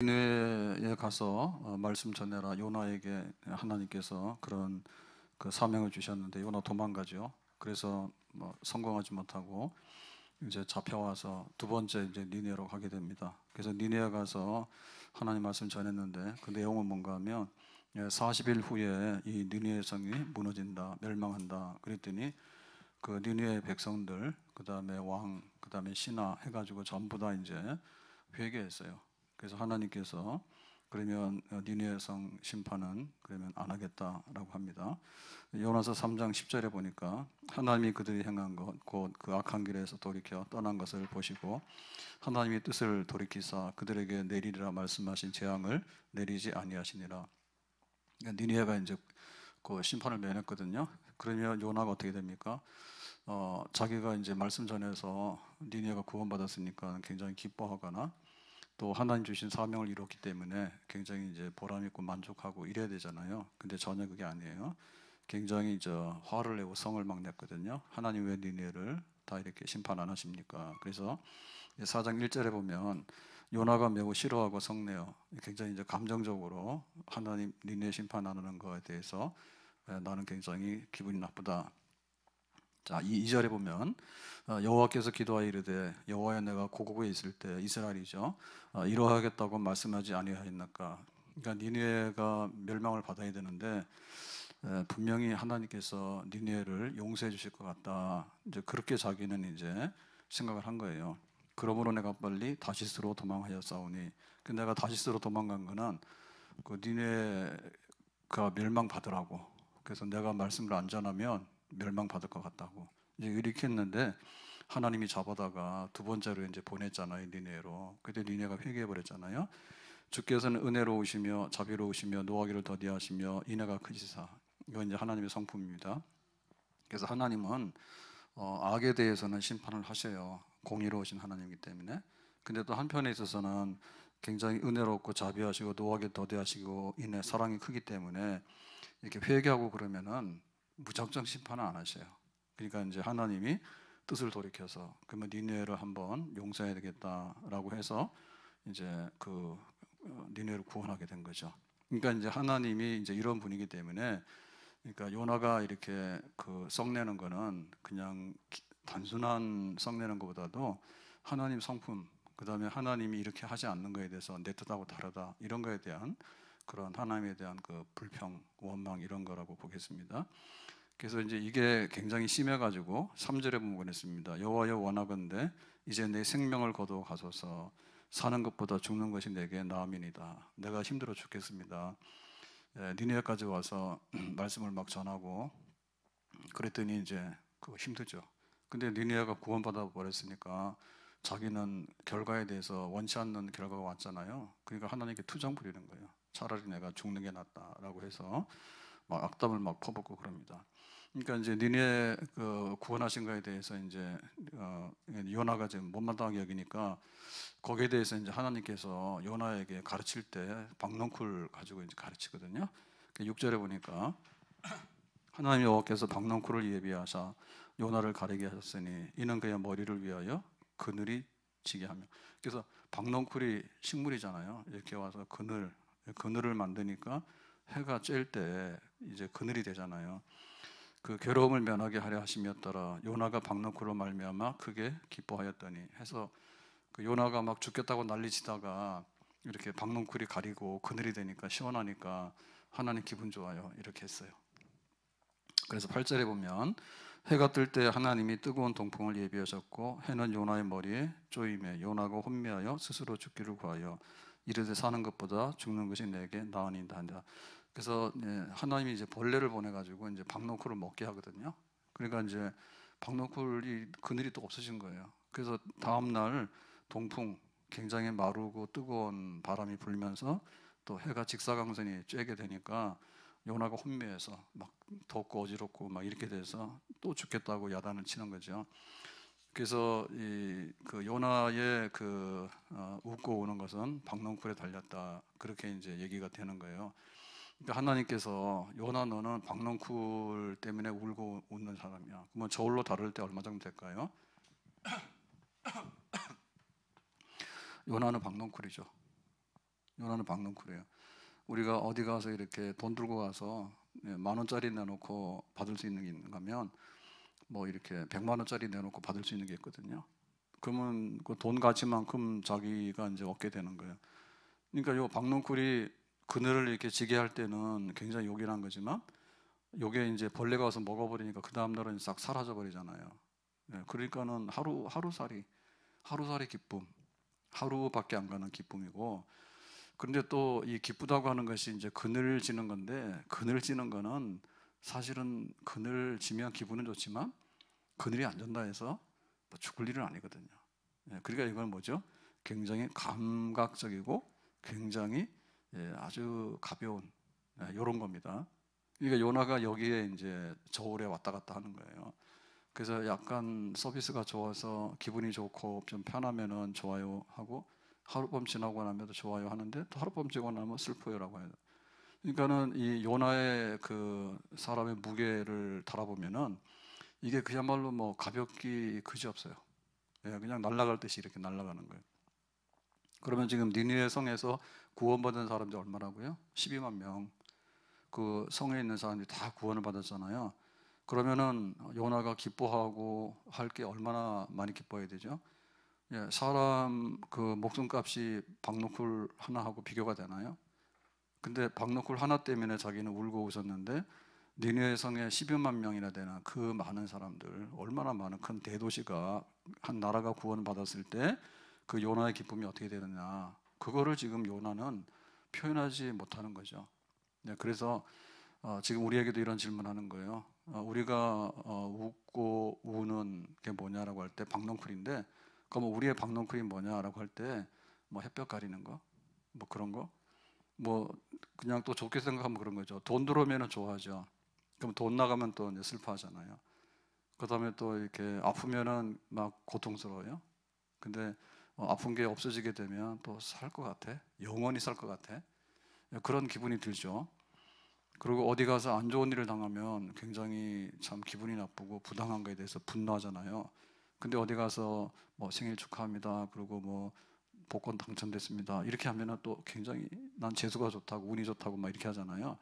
니느웨에 가서 말씀 전해라. 요나에게 하나님께서 그런 그 사명을 주셨는데 요나 도망가죠. 그래서 성공하지 못하고 이제 잡혀와서 두 번째 이제 니느웨로 가게 됩니다. 그래서 니느웨 가서 하나님 말씀 전했는데 그 내용은 뭔가 하면 40일 후에 이 니느웨 성이 무너진다, 멸망한다. 그랬더니 그 니느웨 백성들, 그 다음에 왕, 그 다음에 신하 해가지고 전부 다 이제 회개했어요. 그래서 하나님께서 그러면 니느웨 성 심판은 그러면 안 하겠다라고 합니다. 요나서 3장 10절에 보니까 하나님이 그들이 행한 것, 곧 그 악한 길에서 돌이켜 떠난 것을 보시고 하나님의 뜻을 돌이키사 그들에게 내리리라 말씀하신 재앙을 내리지 아니하시니라. 그러니까 니느웨가 이제 그 심판을 면했거든요. 그러면 요나가 어떻게 됩니까? 자기가 이제 말씀 전해서 니느웨가 구원받았으니까 굉장히 기뻐하거나 또 하나님 주신 사명을 이뤘기 때문에 굉장히 이제 보람 있고 만족하고 이래야 되잖아요. 근데 전혀 그게 아니에요. 굉장히 화를 내고 성을 막 냈거든요. 하나님 왜 니느웨를 다 이렇게 심판 안 하십니까? 그래서 4장 1절에 보면 요나가 매우 싫어하고 성내어 굉장히 이제 감정적으로 하나님 니느웨 심판 안 하는 거에 대해서 나는 굉장히 기분이 나쁘다. 자, 2절에 보면 여호와께서 기도하여 이르되 여호와여 내가 고국에 있을 때 이스라엘이죠. 이러하겠다고 말씀하지 아니하였나까. 그러니까 니느웨가 멸망을 받아야 되는데 분명히 하나님께서 니느웨를 용서해 주실 것 같다. 이제 그렇게 자기는 이제 생각을 한 거예요. 그러므로 내가 빨리 다시스로 도망하였사오니. 내가 다시스로 도망간 거는 그 니느웨가 멸망받으라고. 그래서 내가 말씀을 안 전하면 멸망받을 것 같다고 이제 이렇게 했는데 하나님이 잡아다가 두 번째로 이제 보냈잖아요, 니느웨로. 그때 니느웨가 회개해 버렸잖아요. 주께서는 은혜로우시며 자비로우시며 노하기를 더디하시며 인애가 크시사. 이건 이제 하나님의 성품입니다. 그래서 하나님은 악에 대해서는 심판을 하셔요. 공의로우신 하나님이기 때문에. 근데 또 한편에 있어서는 굉장히 은혜롭고 자비하시고 노하기 더디하시고 인애 사랑이 크기 때문에 이렇게 회개하고 그러면은 무작정 심판을 안 하셔요. 그러니까 이제 하나님이 뜻을 돌이켜서 그러면 니느웨를 한번 용서해야 되겠다라고 해서 이제 그 니느웨를 구원하게 된 거죠. 그러니까 이제 하나님이 이제 이런 분이기 때문에 그러니까 요나가 이렇게 그 썩내는 거는 그냥 단순한 썩내는 것보다도 하나님 성품, 그 다음에 하나님이 이렇게 하지 않는 거에 대해서 내 뜻하고 다르다 이런 거에 대한 그런 하나님에 대한 그 불평, 원망 이런 거라고 보겠습니다. 그래서 이제 이게 굉장히 심해가지고 3절에 보면 그랬습니다. 여호와여 원하건대 이제 내 생명을 거두어 가소서. 사는 것보다 죽는 것이 내게 나음이니이다. 내가 힘들어 죽겠습니다. 니느웨까지 와서 말씀을 막 전하고 그랬더니 이제 그거 힘들죠. 근데 니느웨가 구원받아 버렸으니까 자기는 결과에 대해서 원치 않는 결과가 왔잖아요. 그러니까 하나님께 투정 부리는 거예요. 차라리 내가 죽는 게 낫다라고 해서 막 악담을 막 퍼붓고 그럽니다. 그러니까 이제 니네 그 구원하신 거에 대해서 이제 요나가 지금 못마땅하게 여기니까 거기에 대해서 이제 하나님께서 요나에게 가르칠 때 박넝쿨 가지고 이제 가르치거든요. 6절에 보니까 하나님 여호와께서 박넝쿨을 예비하사 요나를 가리게 하셨으니 이는 그의 머리를 위하여 그늘이 지게 하며. 그래서 박넝쿨이 식물이잖아요. 이렇게 와서 그늘을 만드니까 해가 쬐일 때 이제 그늘이 되잖아요. 그 괴로움을 면하게 하려 하심이었더라. 요나가 박넝쿨로 말미암아 크게 기뻐하였더니 해서 그 요나가 막 죽겠다고 난리치다가 이렇게 박넝쿨이 가리고 그늘이 되니까 시원하니까 하나님 기분 좋아요. 이렇게 했어요. 그래서 8절에 보면 해가 뜰 때 하나님이 뜨거운 동풍을 예비하셨고 해는 요나의 머리에 쪼임에 요나가 혼미하여 스스로 죽기를 구하여 이르되 사는 것보다 죽는 것이 내게 나으니이다 한다. 그래서 하나님이 이제 벌레를 보내가지고 이제 박넝쿨을 먹게 하거든요. 그러니까 이제 박넝쿨이 그늘이 또 없어진 거예요. 그래서 다음 날 동풍 굉장히 마르고 뜨거운 바람이 불면서 또 해가 직사광선이 쬐게 되니까 요나가 혼미해서 막 덥고 어지럽고 막 이렇게 돼서 또 죽겠다고 야단을 치는 거죠. 그래서 그 요나의 그 웃고 우는 것은 박넝쿨에 달렸다 그렇게 이제 얘기가 되는 거예요. 그러니까 하나님께서 요나 너는 박넝쿨 때문에 울고 웃는 사람이야. 그러면 저울로 다룰 때 얼마 정도 될까요? 요나는 박넝쿨이죠. 요나는 박넝쿨이에요. 우리가 어디 가서 이렇게 돈 들고 가서 10,000원짜리 내놓고 받을 수 있는 게 있는가 하면 뭐 이렇게 100만 원짜리 내놓고 받을 수 있는 게 있거든요. 그러면 그 돈 가치만큼 자기가 이제 얻게 되는 거예요. 그러니까 요 박넝쿨이 그늘을 이렇게 지게 할 때는 굉장히 요긴한 거지만 요게 이제 벌레가 와서 먹어버리니까 그 다음 날은 싹 사라져 버리잖아요. 그러니까는 하루살이 기쁨, 하루밖에 안 가는 기쁨이고, 그런데 또 이 기쁘다고 하는 것이 이제 그늘 지는 건데, 그늘 지는 거는 사실은 그늘 지면 기분은 좋지만 그늘이 안 전다 해서 뭐 죽을 일은 아니거든요. 그러니까 이건 뭐죠? 굉장히 감각적이고 굉장히 아주 가벼운 이런 겁니다. 그러니까 요나가 여기에 이제 저울에 왔다 갔다 하는 거예요. 그래서 약간 서비스가 좋아서 기분이 좋고 좀 편하면은 좋아요 하고, 하룻밤 지나고 나면도 좋아요 하는데 또 하룻밤 지나고 나면 슬퍼요라고 해요. 그러니까는 이 요나의 그 사람의 무게를 달아보면은 이게 그야말로 뭐 가볍기 그지없어요. 그냥 날아갈 듯이 이렇게 날아가는 거예요. 그러면 지금 니느웨 성에서 구원받은 사람들이 얼마라고요? 12만 명. 그 성에 있는 사람들이 다 구원을 받았잖아요. 그러면은 요나가 기뻐하고 할 게 얼마나 많이 기뻐해야 되죠? 사람 그 목숨값이 박노쿨 하나하고 비교가 되나요? 근데 박노쿨 하나 때문에 자기는 울고 웃었는데 니느웨 성에 12만 명이나 되는 그 많은 사람들, 얼마나 많은 큰 대도시가, 한 나라가 구원을 받았을 때 그 요나의 기쁨이 어떻게 되느냐, 그거를 지금 요나는 표현하지 못하는 거죠. 그래서 지금 우리에게도 이런 질문하는 거예요. 우리가 웃고 우는 게 뭐냐라고 할 때 박넝쿨인데, 그럼 우리의 박넝쿨이 뭐냐라고 할 때 뭐 햇볕 가리는 거, 뭐 그런 거, 뭐 그냥 또 좋게 생각하면 그런 거죠. 돈 들어오면 좋아하죠. 그럼 돈 나가면 또 이제 슬퍼하잖아요. 그다음에 또 이렇게 아프면은 막 고통스러워요. 근데 아픈 게 없어지게 되면 또 살 것 같아. 영원히 살 것 같아. 그런 기분이 들죠. 그리고 어디 가서 안 좋은 일을 당하면 굉장히 참 기분이 나쁘고 부당한 거에 대해서 분노하잖아요. 근데 어디 가서 뭐 생일 축하합니다, 그리고 뭐 복권 당첨됐습니다, 이렇게 하면은 또 굉장히 난 재수가 좋다고 운이 좋다고 막 이렇게 하잖아요.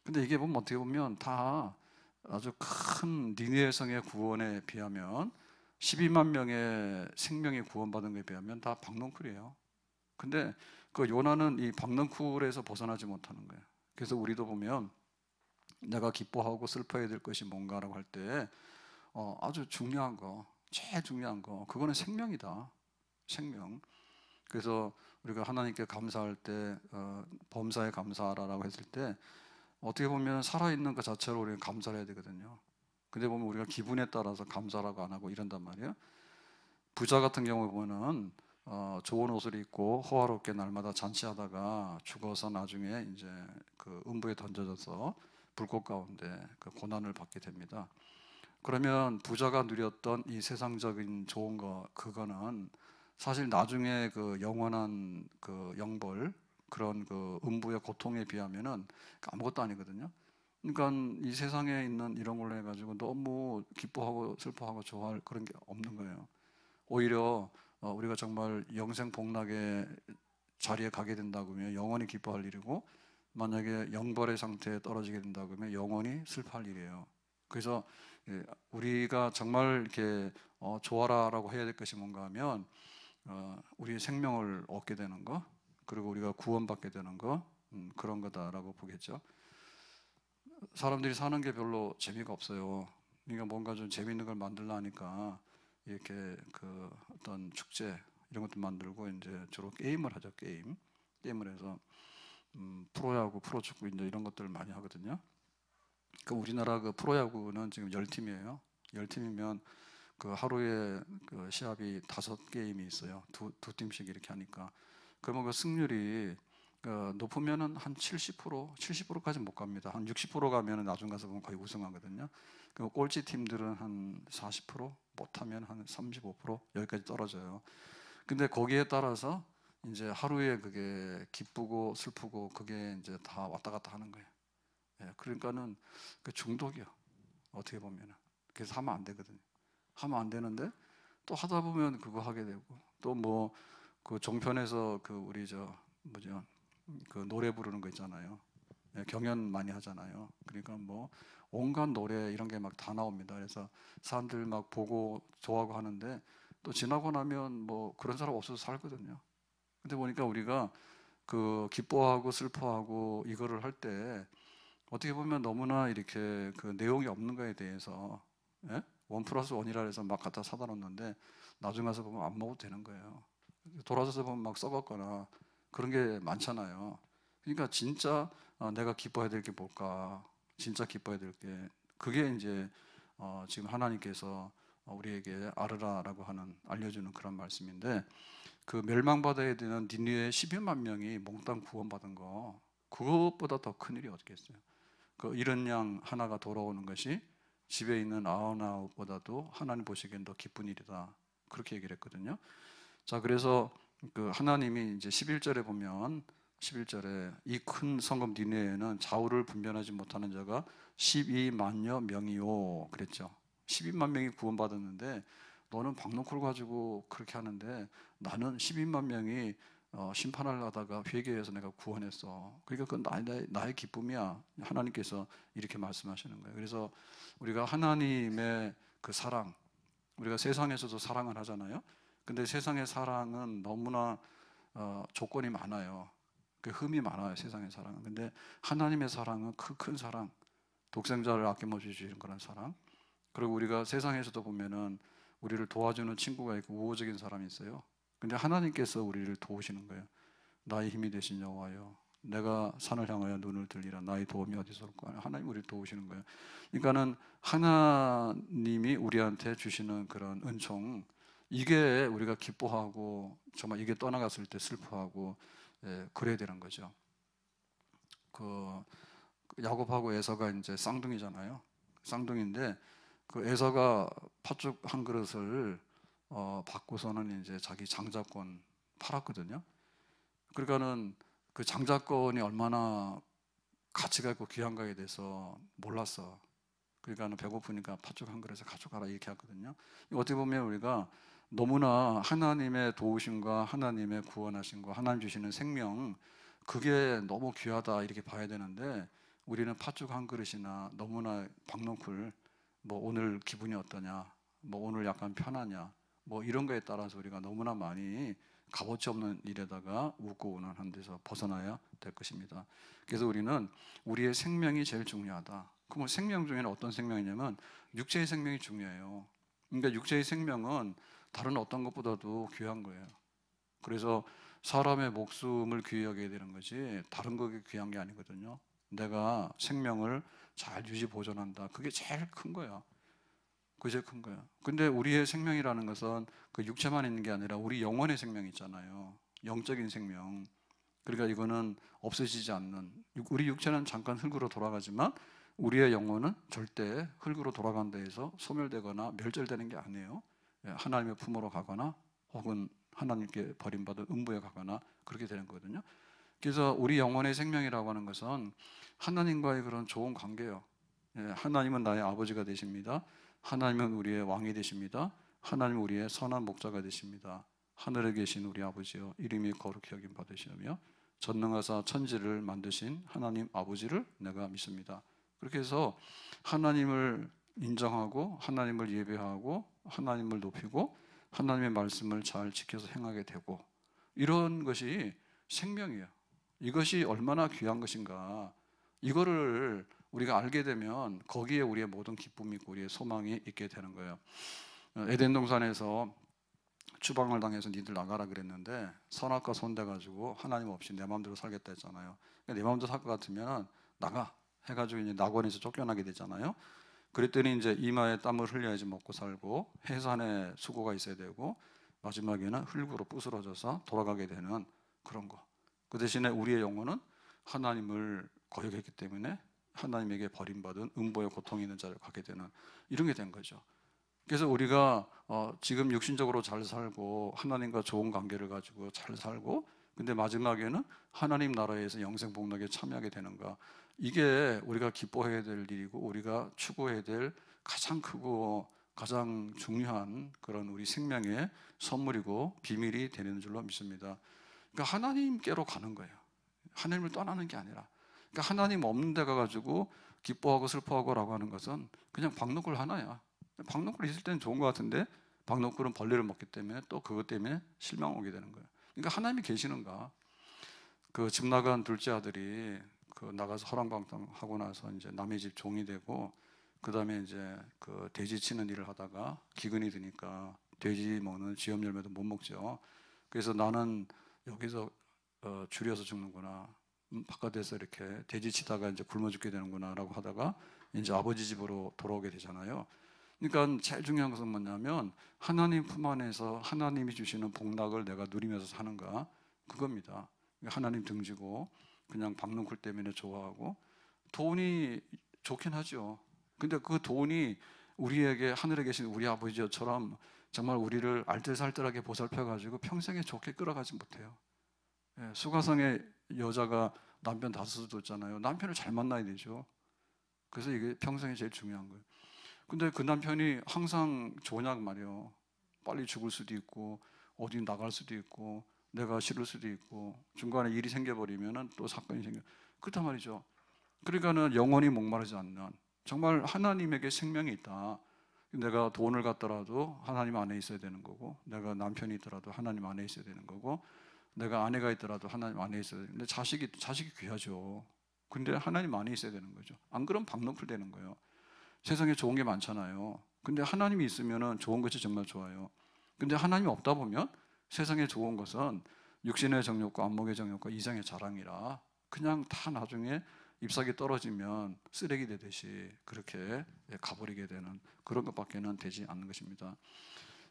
근데 이게 보면 어떻게 보면 다 아주 큰 니느웨 성의 구원에 비하면, 12만 명의 생명이 구원받은 것에 비하면 다 박넝쿨이에요. 근데 그 요나는 이 박넝쿨에서 벗어나지 못하는 거예요. 그래서 우리도 보면 내가 기뻐하고 슬퍼해야 될 것이 뭔가라고 할 때 아주 중요한 거, 제일 중요한 거, 그거는 생명이다. 생명. 그래서 우리가 하나님께 감사할 때 범사에 감사하라라고 했을 때 어떻게 보면 살아있는 것 자체로 우리가 감사를 해야 되거든요. 근데 보면 우리가 기분에 따라서 감사라고 안 하고 이런단 말이에요. 부자 같은 경우 보면은 좋은 옷을 입고 호화롭게 날마다 잔치하다가 죽어서 나중에 이제 그 음부에 던져져서 불꽃 가운데 그 고난을 받게 됩니다. 그러면 부자가 누렸던 이 세상적인 좋은 거, 그거는 사실 나중에 그 영원한 그 영벌, 그런 그 음부의 고통에 비하면은 아무것도 아니거든요. 그러니까 이 세상에 있는 이런 걸로 해가지고 너무 기뻐하고 슬퍼하고 좋아할 그런 게 없는 거예요. 오히려 우리가 정말 영생 복락의 자리에 가게 된다고 하면 영원히 기뻐할 일이고, 만약에 영벌의 상태에 떨어지게 된다고 하면 영원히 슬퍼할 일이에요. 그래서 우리가 정말 이렇게 좋아라라고 해야 될 것이 뭔가 하면 우리의 생명을 얻게 되는 거, 그리고 우리가 구원받게 되는 거, 그런 거다라고 보겠죠. 사람들이 사는 게 별로 재미가 없어요. 그러니까 뭔가 좀 재미있는 걸 만들려 하니까 이렇게 그 어떤 축제 이런 것도 만들고 이제 주로 게임을 하죠. 게임을 해서 프로야구, 프로축구 이제 이런 것들을 많이 하거든요. 그 우리나라 그 프로야구는 지금 10팀이에요. 10팀이면 그 하루에 그 시합이 5게임이 있어요. 두 팀씩 이렇게 하니까. 그러면 그 승률이 높으면은 한 70%, 70%까지 못 갑니다. 한 60% 가면은 나중 가서 보면 거의 우승하거든요. 그 꼴찌 팀들은 한 40%, 못하면 한 35% 여기까지 떨어져요. 근데 거기에 따라서 이제 하루에 그게 기쁘고 슬프고 그게 이제 다 왔다 갔다 하는 거예요. 그러니까는 그 중독이요. 어떻게 보면은. 그래서 하면 안 되거든요. 하면 안 되는데 또 하다 보면 그거 하게 되고, 또 뭐 그 종편에서 그 우리 저 뭐죠, 그 노래 부르는 거 있잖아요. 예, 경연 많이 하잖아요. 그러니까 뭐 온갖 노래 이런 게 막 다 나옵니다. 그래서 사람들 막 보고 좋아하고 하는데 또 지나고 나면 뭐 그런 사람 없어서 살거든요. 근데 보니까 우리가 그 기뻐하고 슬퍼하고 이거를 할 때 어떻게 보면 너무나 이렇게 그 내용이 없는 거에 대해서, 예? 원 플러스 원이라 해서 막 갖다 사다 놓는데 나중에 가서 보면 안 먹어도 되는 거예요. 돌아서서 보면 막 썩었거나 그런 게 많잖아요. 그러니까 진짜 내가 기뻐해야 될 게 뭘까? 진짜 기뻐해야 될 게 그게 이제 지금 하나님께서 우리에게 알으라라고 하는 알려주는 그런 말씀인데, 그 멸망받아야 되는 니느웨 12만 명이 몽땅 구원받은 거, 그것보다 더 큰 일이 어디겠어요? 그 이른 양 하나가 돌아오는 것이 집에 있는 99보다도 하나님 보시기엔 더 기쁜 일이다, 그렇게 얘기를 했거든요. 자, 그래서 그 하나님이 이제 11절에 보면, 11절에 이 큰 성읍 니느웨에는 좌우를 분별하지 못하는 자가 12만여 명이요 그랬죠. 12만 명이 구원받았는데 너는 박노콜 가지고 그렇게 하는데 나는 12만 명이 심판을 하다가 회개해서 내가 구원했어. 그러니까 그건 나의 기쁨이야. 하나님께서 이렇게 말씀하시는 거예요. 그래서 우리가 하나님의 그 사랑, 우리가 세상에서도 사랑을 하잖아요. 근데 세상의 사랑은 너무나 조건이 많아요. 그 흠이 많아요, 세상의 사랑은. 근데 하나님의 사랑은 그 큰 사랑, 독생자를 아낌없이 주시는 그런 사랑. 그리고 우리가 세상에서도 보면은 우리를 도와주는 친구가 있고 우호적인 사람이 있어요. 근데 하나님께서 우리를 도우시는 거예요. 나의 힘이 되신 여호와여, 내가 산을 향하여 눈을 들리라. 나의 도움이 어디서 올까? 하나님 우리를 도우시는 거예요. 그러니까는 하나님이 우리한테 주시는 그런 은총, 이게 우리가 기뻐하고 정말 이게 떠나갔을 때 슬퍼하고, 예, 그래야 되는 거죠. 그 야곱하고 에서가 이제 쌍둥이잖아요. 쌍둥이인데 그 에서가 팥죽 한 그릇을 받고서는 이제 자기 장자권 팔았거든요. 그러니까는 그 장자권이 얼마나 가치가 있고 귀한가에 대해서 몰랐어. 그러니까는 배고프니까 팥죽 한 그릇을 가져가라 이렇게 하거든요. 어떻게 보면 우리가 너무나 하나님의 도우심과 하나님의 구원하심과 하나님 주시는 생명, 그게 너무 귀하다 이렇게 봐야 되는데 우리는 팥죽 한 그릇이나 너무나 박넝쿨, 뭐 오늘 기분이 어떠냐, 뭐 오늘 약간 편하냐, 뭐 이런 거에 따라서 우리가 너무나 많이 값어치 없는 일에다가 웃고 우는 한 데서 벗어나야 될 것입니다. 그래서 우리는 우리의 생명이 제일 중요하다. 그럼 생명 중에는 어떤 생명이냐면 육체의 생명이 중요해요. 그러니까 육체의 생명은 다른 어떤 것보다도 귀한 거예요. 그래서 사람의 목숨을 귀히 여겨야 되는 거지 다른 거게 귀한 게 아니거든요. 내가 생명을 잘 유지 보존한다, 그게 제일 큰 거야. 그게 제일 큰 거야. 근데 우리의 생명이라는 것은 그 육체만 있는 게 아니라 우리 영혼의 생명이 있잖아요. 영적인 생명. 그러니까 이거는 없어지지 않는, 우리 육체는 잠깐 흙으로 돌아가지만 우리의 영혼은 절대 흙으로 돌아간다 해서 소멸되거나 멸절되는 게 아니에요. 예, 하나님의 품으로 가거나 혹은 하나님께 버림받은 음부에 가거나 그렇게 되는 거거든요. 그래서 우리 영혼의 생명이라고 하는 것은 하나님과의 그런 좋은 관계예요. 예, 하나님은 나의 아버지가 되십니다. 하나님은 우리의 왕이 되십니다. 하나님은 우리의 선한 목자가 되십니다. 하늘에 계신 우리 아버지여, 이름이 거룩히 여김 받으시며 전능하사 천지를 만드신 하나님 아버지를 내가 믿습니다. 그렇게 해서 하나님을 인정하고 하나님을 예배하고 하나님을 높이고 하나님의 말씀을 잘 지켜서 행하게 되고, 이런 것이 생명이에요. 이것이 얼마나 귀한 것인가, 이거를 우리가 알게 되면 거기에 우리의 모든 기쁨이 있고 우리의 소망이 있게 되는 거예요. 에덴 동산에서 추방을 당해서 니들 나가라 그랬는데 선악과 손대가지고 하나님 없이 내 마음대로 살겠다 했잖아요. 내 마음대로 살 것 같으면 나가 해가지고 이제 낙원에서 쫓겨나게 되잖아요. 그랬더니 이제 이마에 땀을 흘려야지 먹고 살고 해산에 수고가 있어야 되고 마지막에는 흙으로 부스러져서 돌아가게 되는 그런 거. 그 대신에 우리의 영혼은 하나님을 거역했기 때문에 하나님에게 버림받은 음보의 고통 있는 자를 갖게 되는, 이런 게 된 거죠. 그래서 우리가 지금 육신적으로 잘 살고 하나님과 좋은 관계를 가지고 잘 살고, 근데 마지막에는 하나님 나라에서 영생 복락에 참여하게 되는가, 이게 우리가 기뻐해야 될 일이고 우리가 추구해야 될 가장 크고 가장 중요한 그런 우리 생명의 선물이고 비밀이 되는 줄로 믿습니다. 그러니까 하나님께로 가는 거예요. 하나님을 떠나는 게 아니라. 그러니까 하나님 없는 데 가가지고 기뻐하고 슬퍼하고라고 하는 것은 그냥 박너굴 하나야. 박너굴 있을 때는 좋은 것 같은데 박너굴은 벌레를 먹기 때문에 또 그것 때문에 실망 오게 되는 거예요. 그러니까 하나님이 계시는가? 그 집 나간 둘째 아들이 그 나가서 허랑방탕 하고 나서 이제 남의 집 종이 되고, 그 다음에 이제 그 돼지 치는 일을 하다가 기근이 드니까 돼지 먹는 쥐염 열매도 못 먹죠. 그래서 나는 여기서 줄여서 죽는구나, 바깥에서 이렇게 돼지 치다가 이제 굶어 죽게 되는구나라고 하다가 이제 아버지 집으로 돌아오게 되잖아요. 그러니까 제일 중요한 것은 뭐냐면 하나님 품 안에서 하나님이 주시는 복락을 내가 누리면서 사는가, 그겁니다. 하나님 등지고 그냥 박능쿨 때문에 좋아하고, 돈이 좋긴 하죠. 근데 그 돈이 우리에게 하늘에 계신 우리 아버지처럼 정말 우리를 알뜰살뜰하게 보살펴 가지고 평생에 좋게 끌어가지 못해요. 예, 수가성의 여자가 남편 다섯을 뒀잖아요. 남편을 잘 만나야 되죠. 그래서 이게 평생에 제일 중요한 거예요. 근데 그 남편이 항상 좋으냐고 말이에요. 빨리 죽을 수도 있고 어디 나갈 수도 있고 내가 싫을 수도 있고 중간에 일이 생겨버리면 또 사건이 생겨. 그렇단 말이죠. 그러니까는 영원히 목마르지 않는, 정말 하나님에게 생명이 있다. 내가 돈을 갖더라도 하나님 안에 있어야 되는 거고, 내가 남편이 있더라도 하나님 안에 있어야 되는 거고, 내가 아내가 있더라도 하나님 안에 있어야 되는데, 자식이 귀하죠. 근데 하나님 안에 있어야 되는 거죠. 안 그러면 박너풀 되는 거예요. 세상에 좋은 게 많잖아요. 근데 하나님이 있으면 좋은 것이 정말 좋아요. 근데 하나님이 없다 보면 세상에 좋은 것은 육신의 정욕과 안목의 정욕과 이상의 자랑이라 그냥 다 나중에 잎사귀 떨어지면 쓰레기 되듯이 그렇게 가버리게 되는 그런 것밖에는 되지 않는 것입니다.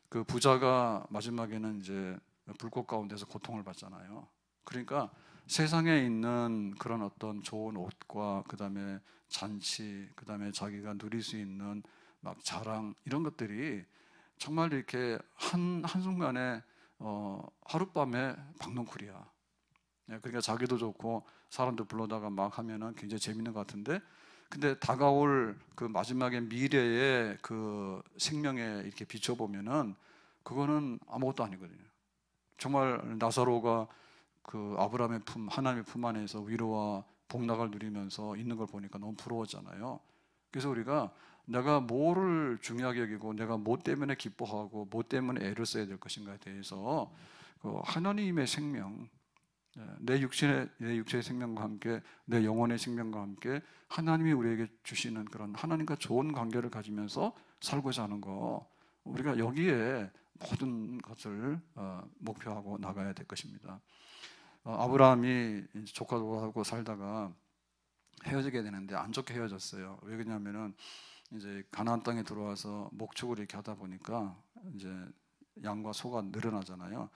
그 부자가 마지막에는 이제 불꽃 가운데서 고통을 받잖아요. 그러니까 세상에 있는 그런 어떤 좋은 옷과 그다음에 잔치, 그다음에 자기가 누릴 수 있는 막 자랑, 이런 것들이 정말 이렇게 한순간에 하룻밤에 박농쿨이야. 그러니까 자기도 좋고 사람들 불러다가 막 하면은 굉장히 재밌는 것 같은데, 근데 다가올 그 마지막의 미래의 그 생명에 이렇게 비춰보면은 그거는 아무것도 아니거든요. 정말 나사로가 그 아브라함의 품, 하나님의 품 안에서 위로와 복락을 누리면서 있는 걸 보니까 너무 부러웠잖아요. 그래서 우리가 내가 뭐를 중요하게 여기고 내가 뭐 때문에 기뻐하고 뭐 때문에 애를 써야 될 것인가에 대해서 그 하나님의 생명, 내 육체의 생명과 함께 내 영혼의 생명과 함께 하나님이 우리에게 주시는 그런 하나님과 좋은 관계를 가지면서 살고자 하는 거, 우리가 여기에 모든 것을 목표하고 나가야 될 것입니다. 아브라함이 조카하고 살다가 헤어지게 되는데 안 좋게 헤어졌어요. 왜 그러냐면은 이제 가나안 땅에 들어와서 목축을 이렇게 하다 보니까 이제 양과 소가 늘어나잖아요.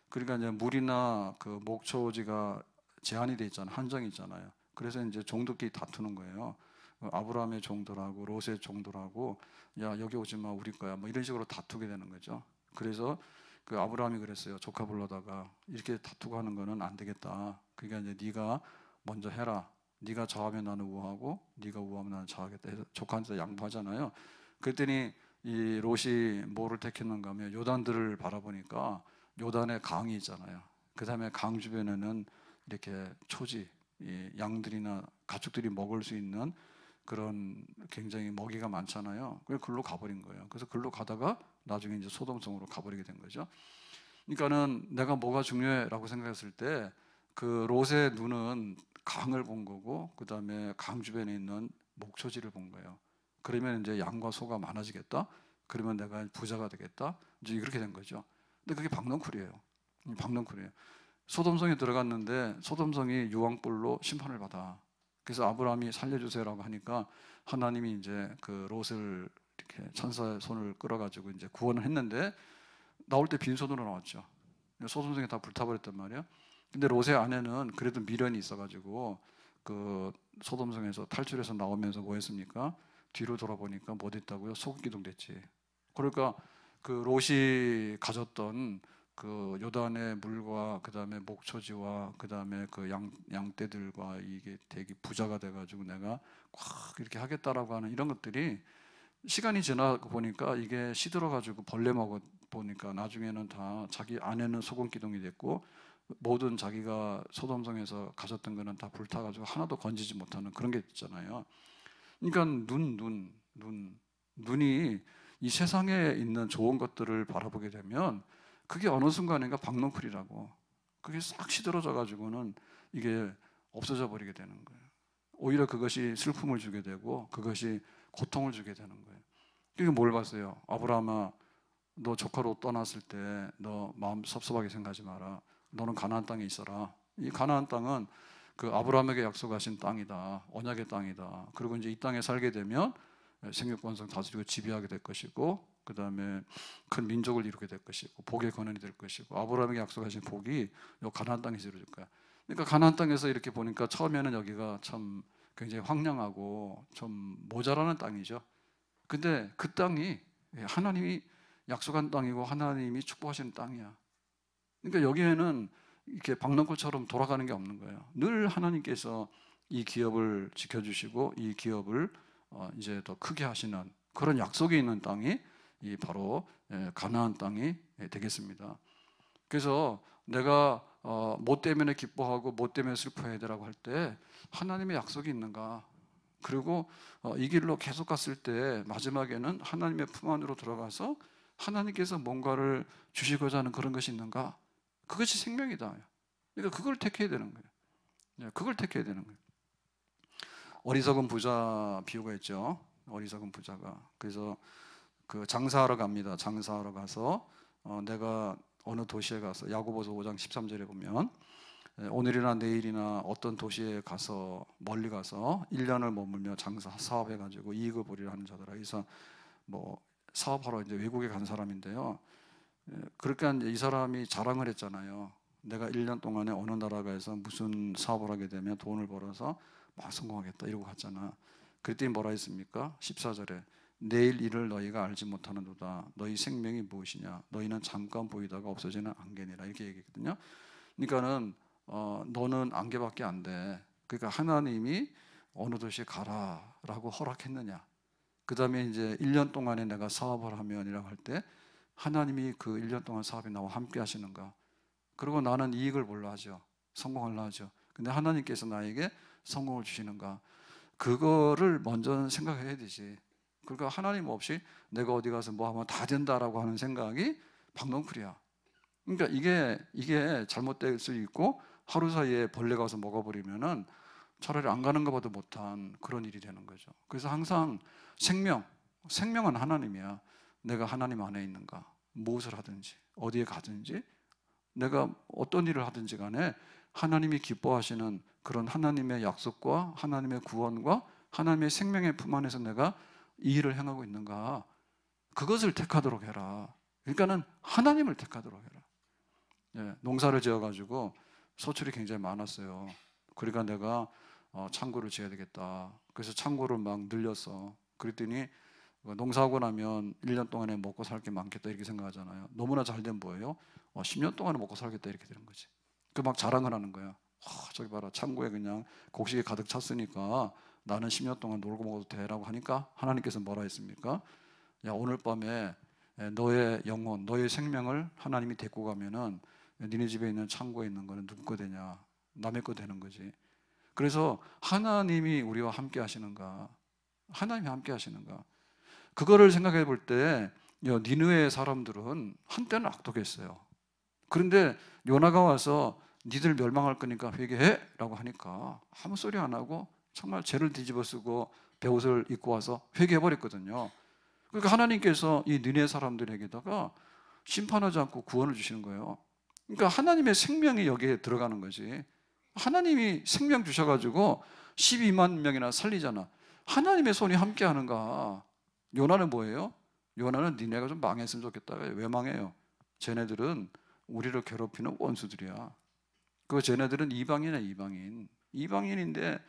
그러니까 이제 물이나 그 목초지가 제한이 돼 있잖아요. 한정이 있잖아요. 그래서 이제 종들끼리 다투는 거예요. 아브라함의 종들하고 롯의 종들하고, 야 여기 오지 마, 우리 거야, 뭐 이런 식으로 다투게 되는 거죠. 그래서 그 아브라함이 그랬어요. 조카 불러다가 이렇게 다투고 하는 거는 안 되겠다. 그러니까 이제 네가 먼저 해라. 네가 좌하면 나는 우하고 네가 우하면 나는 좌하겠다 해서 조카한테 양보하잖아요. 그랬더니 이 롯이 뭐를 택했는가 하면 요단들을 바라보니까 요단에 강이 있잖아요. 그 다음에 강 주변에는 이렇게 초지, 이 양들이나 가축들이 먹을 수 있는 그런 굉장히 먹이가 많잖아요. 그래서 글로 가버린 거예요. 그래서 글로 가다가 나중에 이제 소돔성으로 가버리게 된 거죠. 그러니까는 내가 뭐가 중요해라고 생각했을 때 그 롯의 눈은 강을 본 거고, 그 다음에 강 주변에 있는 목초지를 본 거예요. 그러면 이제 양과 소가 많아지겠다. 그러면 내가 부자가 되겠다. 이제 그렇게 된 거죠. 근데 그게 박넝쿨이에요. 박넝쿨이에요. 소돔성에 들어갔는데 소돔성이 유황불로 심판을 받아. 그래서 아브라함이 살려주세요라고 하니까 하나님이 이제 그 롯을 이렇게 천사의 손을 끌어가지고 이제 구원을 했는데 나올 때 빈손으로 나왔죠. 소돔성이 다 불타버렸단 말이에요. 근데 롯의 아내는 그래도 미련이 있어가지고 그 소돔성에서 탈출해서 나오면서 뭐 했습니까? 뒤로 돌아보니까 못 했다고요? 소금기둥 됐지. 그러니까 그 롯이 가졌던 그 요단의 물과 그 다음에 목초지와 그 다음에 그 양떼들과 이게 되게 부자가 돼가지고 내가 꽉 이렇게 하겠다라고 하는 이런 것들이 시간이 지나고 보니까 이게 시들어가지고 벌레 먹어 보니까 나중에는 다 자기 아내는 소금기둥이 됐고 모든 자기가 소돔성에서 가졌던 거는 다 불타가지고 하나도 건지지 못하는 그런 게 있잖아요. 그러니까 눈이 이 세상에 있는 좋은 것들을 바라보게 되면 그게 어느 순간인가 박넝쿨이라고 그게 싹 시들어져 가지고는 이게 없어져 버리게 되는 거예요. 오히려 그것이 슬픔을 주게 되고 그것이 고통을 주게 되는 거예요. 이게 뭘 봤어요? 아브라함아, 너 조카로 떠났을 때 너 마음 섭섭하게 생각하지 마라. 너는 가나안 땅에 있어라. 이 가나안 땅은 그 아브라함에게 약속하신 땅이다. 언약의 땅이다. 그리고 이제 이 땅에 살게 되면 생육번성 다스리고 지배하게 될 것이고, 그 다음에 큰 민족을 이루게 될 것이고, 복의 근원이 될 것이고, 아브라함에게 약속하신 복이 요 가나안 땅에서 이루어질 거야. 그러니까 가나안 땅에서 이렇게 보니까 처음에는 여기가 참 굉장히 황량하고 좀 모자라는 땅이죠. 근데 그 땅이 하나님이 약속한 땅이고 하나님이 축복하시는 땅이야. 그러니까 여기에는 이렇게 박넝쿨처럼 돌아가는 게 없는 거예요. 늘 하나님께서 이 기업을 지켜주시고 이 기업을 이제 더 크게 하시는 그런 약속이 있는 땅이 이 바로 가나안 땅이 되겠습니다. 그래서 내가 뭐 때문에 기뻐하고 뭐 때문에 슬퍼해야 되라고 할 때 하나님의 약속이 있는가, 그리고 이 길로 계속 갔을 때 마지막에는 하나님의 품 안으로 들어가서 하나님께서 뭔가를 주시고자 하는 그런 것이 있는가, 그것이 생명이다. 그러니까 그걸 택해야 되는 거예요. 그걸 택해야 되는 거예요. 어리석은 부자 비유가 있죠. 어리석은 부자가 그래서 그 장사하러 갑니다. 장사하러 가서 내가 어느 도시에 가서 야고보서 5장 13절에 보면 오늘이나 내일이나 어떤 도시에 가서 멀리 가서 1년을 머물며 장사 사업해 가지고 이익을 보리라 하는 자들아. 그래서 뭐 사업하러 이제 외국에 간 사람인데요. 그러니까 이 사람이 자랑을 했잖아요. 내가 1년 동안에 어느 나라가에서 무슨 사업을 하게 되면 돈을 벌어서 막 성공하겠다 이러고 갔잖아. 그랬더니 뭐라 했습니까? 14절에 내일 일을 너희가 알지 못하는도다. 너희 생명이 무엇이냐? 너희는 잠깐 보이다가 없어지는 안개니라 이렇게 얘기했거든요. 그러니까는 너는 안개밖에 안 돼. 그러니까 하나님이 어느 도시에 가라라고 허락했느냐. 그 다음에 이제 1년 동안에 내가 사업을 하면이라고 할 때 하나님이 그 1년 동안 사업에 나와 함께 하시는가. 그리고 나는 이익을 뭘로 하죠? 성공하려 하죠. 근데 하나님께서 나에게 성공을 주시는가. 그거를 먼저 생각해야 되지. 그러니까 하나님 없이 내가 어디 가서 뭐 하면 다 된다라고 하는 생각이 박넝쿨이야. 그러니까 이게 잘못될 수 있고 하루 사이에 벌레가 와서 먹어버리면은 차라리 안 가는 것보다 못한 그런 일이 되는 거죠. 그래서 항상 생명은 하나님이야. 내가 하나님 안에 있는가, 무엇을 하든지 어디에 가든지 내가 어떤 일을 하든지 간에 하나님이 기뻐하시는 그런 하나님의 약속과 하나님의 구원과 하나님의 생명의 품 안에서 내가 이 일을 행하고 있는가, 그것을 택하도록 해라. 그러니까는 하나님을 택하도록 해라. 농사를 지어가지고 소출이 굉장히 많았어요. 그러니까 내가 창고를 지어야 되겠다. 그래서 창고를 막 늘렸어. 그랬더니 농사하고 나면 1년 동안에 먹고 살 게 많겠다 이렇게 생각하잖아요. 너무나 잘된 뭐예요? 10년 동안에 먹고 살겠다 이렇게 되는 거지. 그 막 자랑을 하는 거야. 저기 봐라, 창고에 그냥 곡식이 가득 찼으니까 나는 10년 동안 놀고 먹어도 돼라고 하니까 하나님께서 뭐라 했습니까? 야, 오늘 밤에 너의 영혼, 너의 생명을 하나님이 데리고 가면은 니네 집에 있는 창고에 있는 거는 누구 거 되냐? 남의 거 되는 거지. 그래서 하나님이 우리와 함께 하시는가? 하나님이 함께 하시는가? 그거를 생각해 볼 때 니느웨 사람들은 한때는 악독했어요. 그런데 요나가 와서 니들 멸망할 거니까 회개해 라고 하니까 아무 소리 안 하고 정말 죄를 뒤집어 쓰고 베옷을 입고 와서 회개해 버렸거든요. 그러니까 하나님께서 이 니느웨 사람들에게다가 심판하지 않고 구원을 주시는 거예요. 그러니까 하나님의 생명이 여기에 들어가는 거지. 하나님이 생명 주셔가지고 12만 명이나 살리잖아. 하나님의 손이 함께 하는가. 요나는 뭐예요? 요나는 니네가 좀 망했으면 좋겠다. 왜 망해요? 쟤네들은 우리를 괴롭히는 원수들이야. 그 쟤네들은 이방인이야. 이방인인데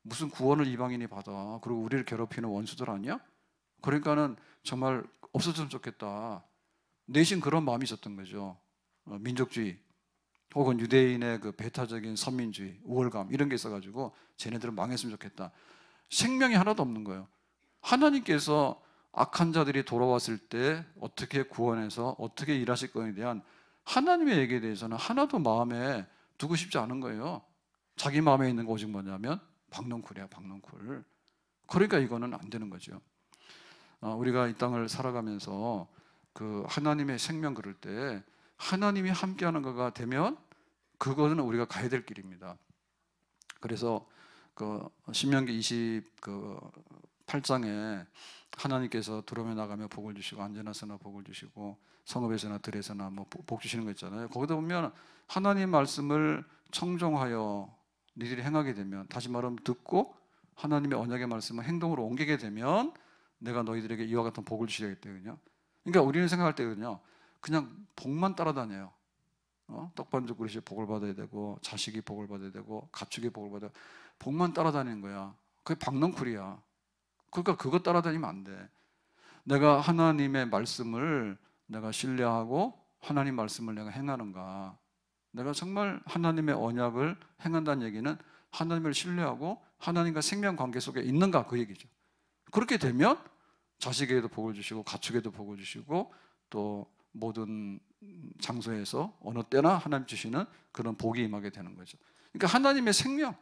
무슨 구원을 이방인이 받아. 그리고 우리를 괴롭히는 원수들 아니야? 그러니까는 정말 없어졌으면 좋겠다. 내심 그런 마음이 있었던 거죠. 민족주의 혹은 유대인의 그 배타적인 선민주의, 우월감 이런 게 있어가지고 쟤네들은 망했으면 좋겠다. 생명이 하나도 없는 거예요. 하나님께서 악한 자들이 돌아왔을 때 어떻게 구원해서 어떻게 일하실 거에 대한 하나님의 얘기에 대해서는 하나도 마음에 두고 싶지 않은 거예요. 자기 마음에 있는 거 오직 뭐냐면 박농쿨이야, 박농쿨. 그러니까 이거는 안 되는 거죠. 우리가 이 땅을 살아가면서 그 하나님의 생명 그럴 때 하나님이 함께하는 거가 되면 그거는 우리가 가야 될 길입니다. 그래서 그 신명기 28장에 하나님께서 들어오며 나가며 복을 주시고 안전하서나 복을 주시고 성읍에서나 들에서나 뭐 복 주시는 거 있잖아요. 거기다 보면 하나님 말씀을 청종하여 니들이 행하게 되면, 다시 말하면 듣고 하나님의 언약의 말씀을 행동으로 옮기게 되면 내가 너희들에게 이와 같은 복을 주시겠거든요. 그러니까 우리는 생각할 때거든요, 그냥 복만 따라다녀요. 떡반죽 그릇이 복을 받아야 되고 자식이 복을 받아야 되고 가축이 복을 받아야 되고 복만 따라다니는 거야. 그게 박농쿨이야. 그러니까 그거 따라다니면 안 돼. 내가 하나님의 말씀을 내가 신뢰하고 하나님 말씀을 내가 행하는가, 내가 정말 하나님의 언약을 행한다는 얘기는 하나님을 신뢰하고 하나님과 생명 관계 속에 있는가, 그 얘기죠. 그렇게 되면 자식에게도 복을 주시고 가축에도 복을 주시고 또 모든 장소에서 어느 때나 하나님 주시는 그런 복이 임하게 되는 거죠. 그러니까 하나님의 생명,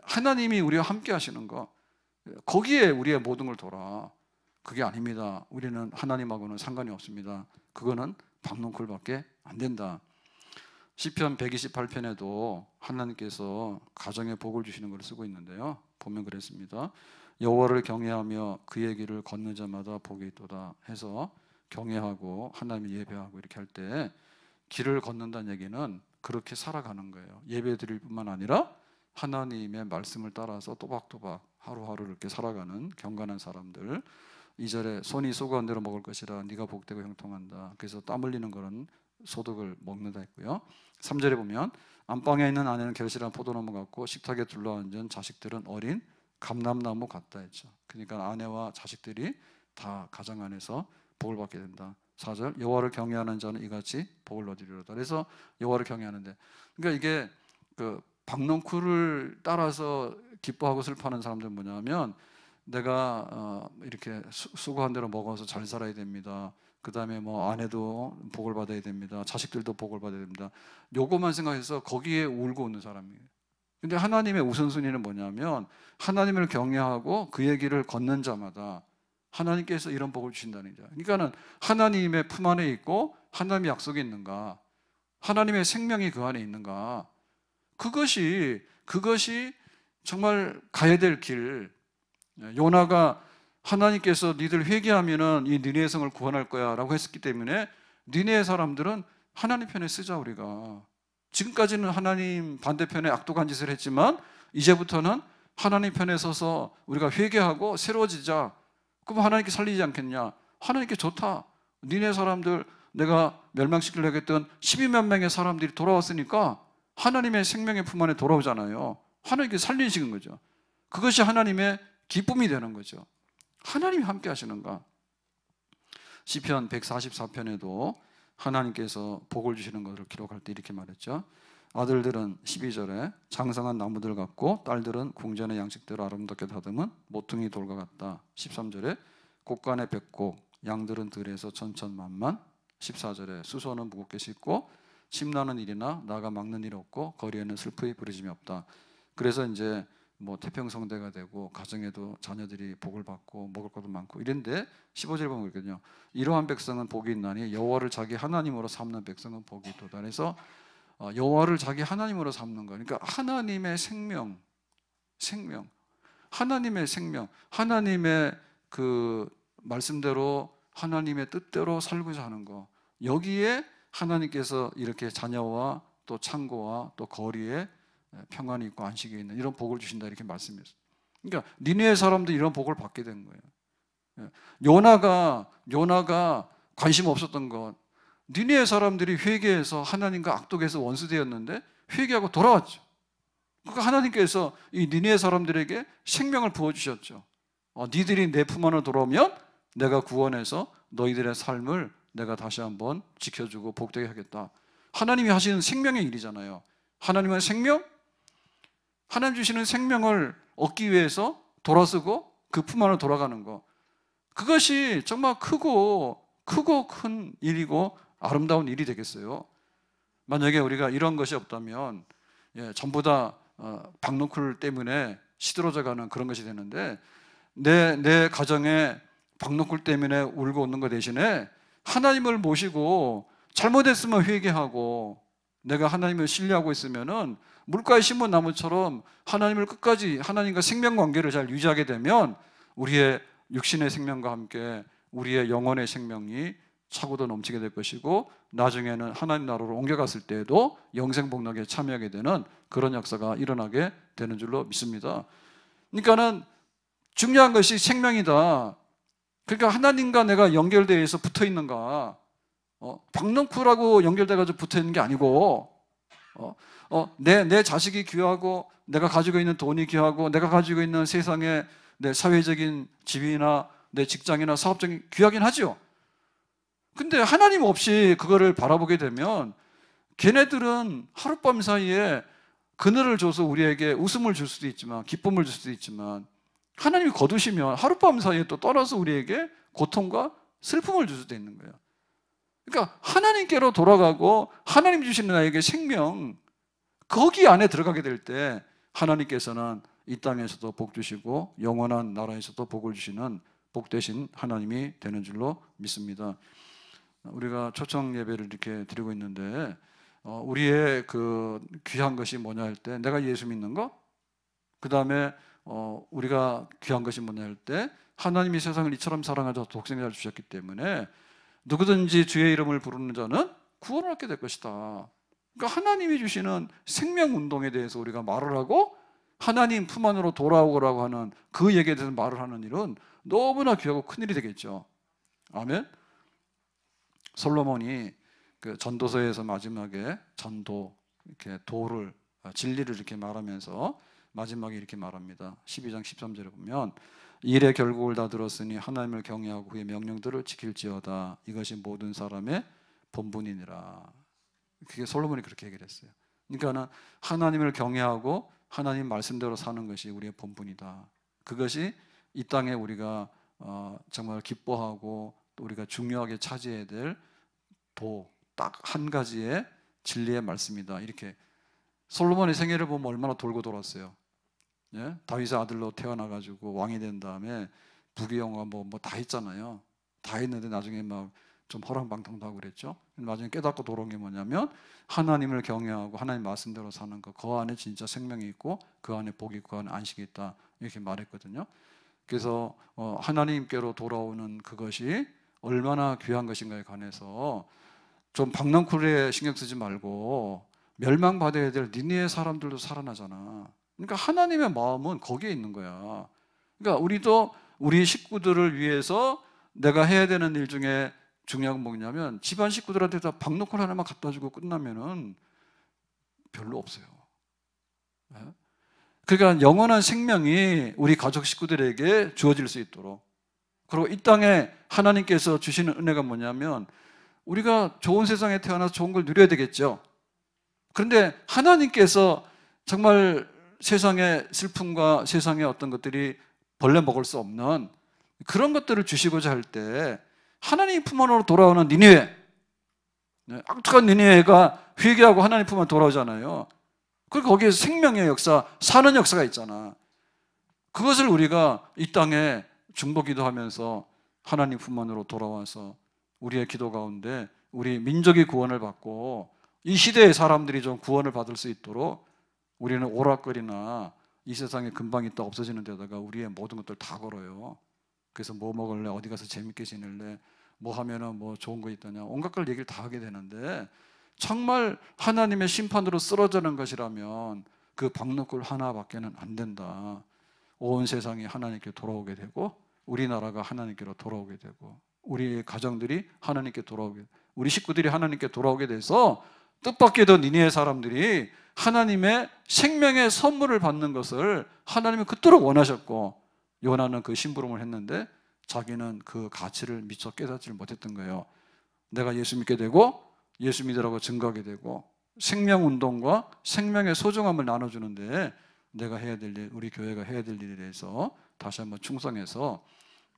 하나님이 우리와 함께 하시는 거, 거기에 우리의 모든 걸 돌아. 그게 아닙니다. 우리는 하나님하고는 상관이 없습니다. 그거는 박농쿨밖에 안 된다. 시편 128편에도 하나님께서 가정에 복을 주시는 걸 쓰고 있는데요, 보면 그랬습니다. 여호와를 경외하며 그의 길을 걷는 자마다 복이 있도다 해서, 경외하고 하나님 예배하고 이렇게 할 때 길을 걷는다는 얘기는 그렇게 살아가는 거예요. 예배 드릴 뿐만 아니라 하나님의 말씀을 따라서 또박또박 하루하루 이렇게 살아가는 경건한 사람들. 2절에 손이 수고한 대로 먹을 것이라 네가 복되고 형통한다. 그래서 땀 흘리는 거는 소득을 먹는다 했고요. 3절에 보면 안방에 있는 아내는 결실한 포도나무 같고 식탁에 둘러앉은 자식들은 어린 감람나무 같다 했죠. 그러니까 아내와 자식들이 다 가정 안에서 복을 받게 된다. 4절 여호와를 경외하는 자는 이같이 복을 얻으리로다. 그래서 여호와를 경외하는데, 그러니까 이게 그 박농쿨을 따라서 기뻐하고 슬퍼하는 사람들은 뭐냐면, 내가 이렇게 수고한 대로 먹어서 잘 살아야 됩니다. 그 다음에 뭐 아내도 복을 받아야 됩니다. 자식들도 복을 받아야 됩니다. 요거만 생각해서 거기에 울고 웃는 사람이에요. 근데 하나님의 우선순위는 뭐냐면 하나님을 경외하고 그의 길을 걷는 자마다 하나님께서 이런 복을 주신다는 거죠. 그러니까는 하나님의 품 안에 있고 하나님의 약속이 있는가, 하나님의 생명이 그 안에 있는가, 그것이 정말 가야 될 길. 요나가 하나님께서 니들 회개하면은 이 니네의 성을 구원할 거야 라고 했기 때문에 니네의 사람들은 하나님 편에 쓰자. 우리가 지금까지는 하나님 반대편에 악독한 짓을 했지만 이제부터는 하나님 편에 서서 우리가 회개하고 새로워지자. 그럼 하나님께 살리지 않겠냐? 하나님께 좋다. 니네 사람들 내가 멸망시키려고 했던 12만 명의 사람들이 돌아왔으니까 하나님의 생명의 품 안에 돌아오잖아요. 하나님께 살리시는 거죠. 그것이 하나님의 기쁨이 되는 거죠. 하나님이 함께 하시는가? 시편 144편에도 하나님께서 복을 주시는 것을 기록할 때 이렇게 말했죠. 아들들은 12절에 장성한 나무들 같고 딸들은 궁전의 양식대로 아름답게 다듬은 모퉁이 돌과 같다. 13절에 곡간의 백곡, 양들은 들에서 천천만만. 14절에 수소는 무겁게 싣고 심나는 일이나 나가 막는 일 없고 거리에는 슬프이 부르짐이 없다. 그래서 이제 뭐 태평성대가 되고 가정에도 자녀들이 복을 받고 먹을 것도 많고 이런데 15절 보면 그렇거든요. 이러한 백성은 복이 있나니 여호와를 자기 하나님으로 삼는 백성은 복이 있도다. 그래서 여호와를 자기 하나님으로 삼는 거, 그러니까 하나님의 생명, 하나님의 생명, 하나님의 그 말씀대로 하나님의 뜻대로 살고자 하는 거, 여기에 하나님께서 이렇게 자녀와 또 창고와 또 거리에 평안이 있고 안식이 있는 이런 복을 주신다 이렇게 말씀했어요. 그러니까 니네의 사람도 이런 복을 받게 된 거예요. 요나가 관심 없었던 것, 니네의 사람들이 회개해서 하나님과 악독해서 원수되었는데 회개하고 돌아왔죠. 그러니까 하나님께서 이 니네의 사람들에게 생명을 부어주셨죠. 니들이 내 품 안으로 돌아오면 내가 구원해서 너희들의 삶을 내가 다시 한번 지켜주고 복되게 하겠다. 하나님이 하시는 생명의 일이잖아요. 하나님은 생명, 하나님 주시는 생명을 얻기 위해서 돌아서고 그 품 안으로 돌아가는 거, 그것이 정말 크고 큰 일이고 아름다운 일이 되겠어요. 만약에 우리가 이런 것이 없다면 전부 다 박농쿨 때문에 시들어져가는 그런 것이 되는데, 내 가정에 박농쿨 때문에 울고 웃는 것 대신에 하나님을 모시고 잘못했으면 회개하고 내가 하나님을 신뢰하고 있으면은 물가에 심은 나무처럼 하나님을 끝까지, 하나님과 생명관계를 잘 유지하게 되면 우리의 육신의 생명과 함께 우리의 영혼의 생명이 차고도 넘치게 될 것이고, 나중에는 하나님 나라로 옮겨갔을 때에도 영생복락에 참여하게 되는 그런 역사가 일어나게 되는 줄로 믿습니다. 그러니까는 중요한 것이 생명이다. 그러니까 하나님과 내가 연결되어 있어 붙어 있는가, 박농쿨하고 연결돼가지고 붙어 있는 게 아니고, 내 자식이 귀하고 내가 가지고 있는 돈이 귀하고 내가 가지고 있는 세상의 내 사회적인 지위나 내 직장이나 사업적인 귀하긴 하죠. 근데 하나님 없이 그거를 바라보게 되면 걔네들은 하룻밤 사이에 그늘을 줘서 우리에게 웃음을 줄 수도 있지만, 기쁨을 줄 수도 있지만, 하나님이 거두시면 하룻밤 사이에 또 떠나서 우리에게 고통과 슬픔을 줄 수도 있는 거예요. 그러니까 하나님께로 돌아가고 하나님 주시는 나에게 생명, 거기 안에 들어가게 될 때 하나님께서는 이 땅에서도 복 주시고 영원한 나라에서도 복을 주시는 복되신 하나님이 되는 줄로 믿습니다. 우리가 초청 예배를 이렇게 드리고 있는데, 우리의 그 귀한 것이 뭐냐 할 때, 내가 예수 믿는 거, 그 다음에 우리가 귀한 것이 뭐냐 할 때, 하나님이 세상을 이처럼 사랑하셔서 독생자를 주셨기 때문에 누구든지 주의 이름을 부르는 자는 구원을 얻게 될 것이다. 그러니까 하나님이 주시는 생명운동에 대해서 우리가 말을 하고 하나님 품 안으로 돌아오라고 하는 그 얘기에 대해서 말을 하는 일은 너무나 귀하고 큰일이 되겠죠. 아멘. 솔로몬이 그 전도서에서 마지막에 전도, 이렇게 도를, 진리를 이렇게 말하면서 마지막에 이렇게 말합니다. 12장 13절에 보면, 일의 결국을 다 들었으니 하나님을 경외하고 그의 명령들을 지킬지어다. 이것이 모든 사람의 본분이니라. 그게 솔로몬이 그렇게 얘기를 했어요. 그러니까 하나님을 경외하고 하나님 말씀대로 사는 것이 우리의 본분이다. 그것이 이 땅에 우리가 정말 기뻐하고 또 우리가 중요하게 차지해야 될 딱 한 가지의 진리의 말씀이다. 이렇게 솔로몬의 생애를 보면 얼마나 돌고 돌았어요. 예? 다윗의 아들로 태어나가지고 왕이 된 다음에 부귀영화 뭐 다 했잖아요. 다 했는데 나중에 막 좀 허랑방탕도 하고 그랬죠. 나중에 깨닫고 돌아온 게 뭐냐면 하나님을 경외하고 하나님 말씀대로 사는 것, 그 안에 진짜 생명이 있고 그 안에 복이 있고 그 안에 안식이 있다, 이렇게 말했거든요. 그래서 하나님께로 돌아오는 그것이 얼마나 귀한 것인가에 관해서 좀 박농쿨에 신경 쓰지 말고 멸망받아야 될 니느웨 사람들도 살아나잖아. 그러니까 하나님의 마음은 거기에 있는 거야. 그러니까 우리도 우리 식구들을 위해서 내가 해야 되는 일 중에 중요한 건 뭐냐면, 집안 식구들한테 다 박농쿨 하나만 갖다 주고 끝나면은 별로 없어요. 그러니까 영원한 생명이 우리 가족 식구들에게 주어질 수 있도록, 그리고 이 땅에 하나님께서 주시는 은혜가 뭐냐면, 우리가 좋은 세상에 태어나서 좋은 걸 누려야 되겠죠. 그런데 하나님께서 정말 세상의 슬픔과 세상의 어떤 것들이 벌레 먹을 수 없는 그런 것들을 주시고자 할 때 하나님 품 안으로 돌아오는 니느웨, 악독한 니느웨가 회개하고 하나님 품 안으로 돌아오잖아요. 그리고 거기에 생명의 역사, 사는 역사가 있잖아. 그것을 우리가 이 땅에 중보기도하면서 하나님 품 안으로 돌아와서 우리의 기도 가운데 우리 민족이 구원을 받고 이 시대의 사람들이 좀 구원을 받을 수 있도록 우리는 오락거리나 이 세상에 금방 있다 없어지는 데다가 우리의 모든 것들 다 걸어요. 그래서 뭐 먹을래, 어디 가서 재밌게 지낼래, 뭐 하면은 뭐 좋은 거 있다냐, 온갖 걸 얘기를 다 하게 되는데, 정말 하나님의 심판으로 쓰러지는 것이라면 그 박농쿨 하나밖에는 안 된다. 온 세상이 하나님께 돌아오게 되고 우리나라가 하나님께로 돌아오게 되고 우리 가정들이 하나님께 돌아오게, 우리 식구들이 하나님께 돌아오게 돼서 뜻밖에도 니느웨 사람들이 하나님의 생명의 선물을 받는 것을 하나님은 그토록 원하셨고, 요나는 그 심부름을 했는데 자기는 그 가치를 미처 깨닫지를 못했던 거예요. 내가 예수 믿게 되고 예수 믿으라고 증거하게 되고 생명운동과 생명의 소중함을 나눠주는데 내가 해야 될 일, 우리 교회가 해야 될 일에 대해서 다시 한번 충성해서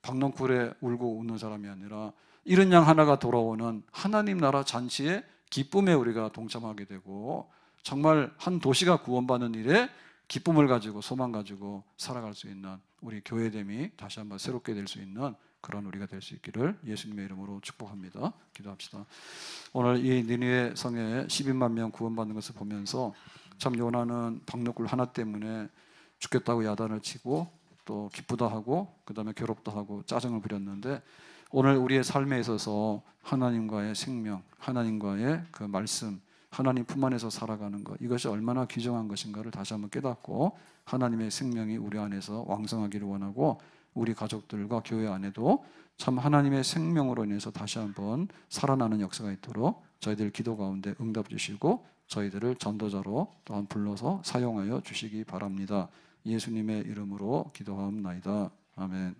박농쿨에 울고 웃는 사람이 아니라 이른 양 하나가 돌아오는 하나님 나라 잔치의 기쁨에 우리가 동참하게 되고 정말 한 도시가 구원받는 일에 기쁨을 가지고 소망 가지고 살아갈 수 있는 우리 교회됨이 다시 한번 새롭게 될 수 있는 그런 우리가 될 수 있기를 예수님의 이름으로 축복합니다. 기도합시다. 오늘 이 니느웨 성에 12만 명 구원받는 것을 보면서 참 요나는 박너굴 하나 때문에 죽겠다고 야단을 치고 또 기쁘다 하고 그 다음에 괴롭다 하고 짜증을 부렸는데 오늘 우리의 삶에 있어서 하나님과의 생명, 하나님과의 그 말씀, 하나님 품 안에서 살아가는 것, 이것이 얼마나 귀중한 것인가를 다시 한번 깨닫고 하나님의 생명이 우리 안에서 왕성하기를 원하고 우리 가족들과 교회 안에도 참 하나님의 생명으로 인해서 다시 한번 살아나는 역사가 있도록 저희들 기도 가운데 응답 주시고 저희들을 전도자로 또한 불러서 사용하여 주시기 바랍니다. 예수님의 이름으로 기도하옵나이다. 아멘.